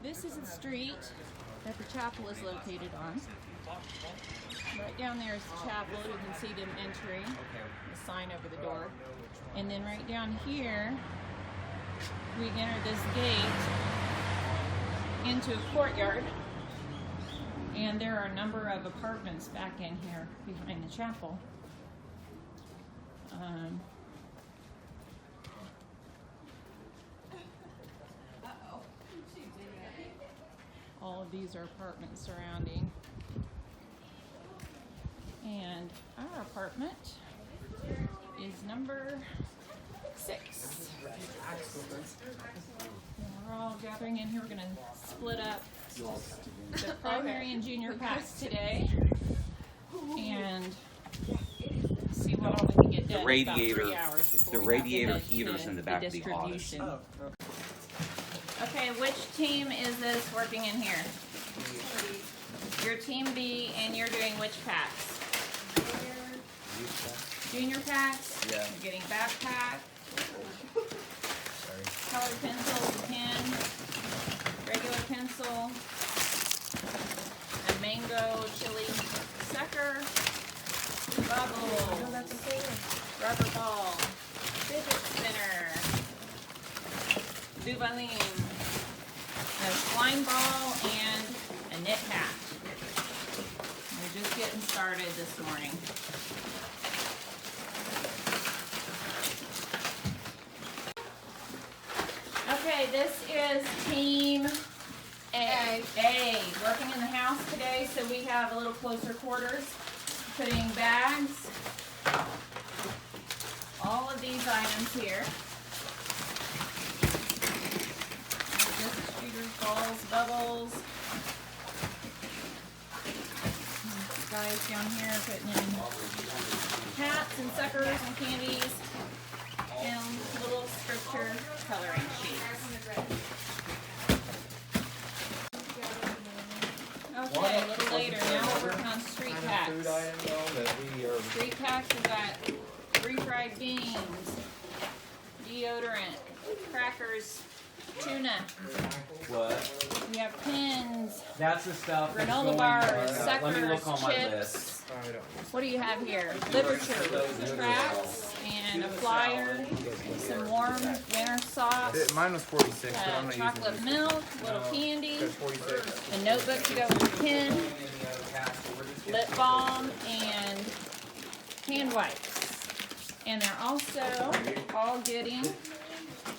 This is the street that the chapel is located on. Right down there is the chapel. You can see them entering, the sign over the door. And then right down here, we enter this gate into a courtyard. And there are a number of apartments back in here behind the chapel. All of these are apartments surrounding. And our apartment is number 6. And we're all gathering in here. We're going to split up the primary and junior packs today and see what all we can get done. The radiator heaters in the back of the office. Okay, which team is this working in here? You're Team B, and you're doing which packs? Junior packs? Yeah. You're getting backpack. Colored pencils, pen, regular pencil, a mango chili sucker, bubble, rubber ball, fidget spinner, Duvaline, a slime ball, and a knit hat. We're just getting started this morning. Okay, this is Team A, working in the house today, so we have a little closer quarters, putting bags, all of these items here. Shooters, balls, bubbles. These guys down here putting in hats and suckers and candies and little scripture coloring sheets. Okay, a little later, now we're working on street packs. Street packs, we've got refried beans, deodorant, crackers, tuna. What? We have pins, That's the stuff. granola bars, Let me look on suckers, my chips. list. What do you have here? Literature, tracts, and a flyer, some warm winter socks, Mine was 46, but I'm not chocolate using milk, little candy, it. 46. a notebook to go with the pen, lip balm, and hand wipes. And they're also all getting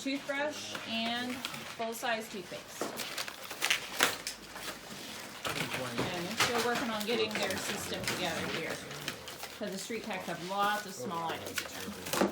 toothbrush and full-size toothpaste. And they're still working on getting their system together here. Because the street packs have lots of small items in them.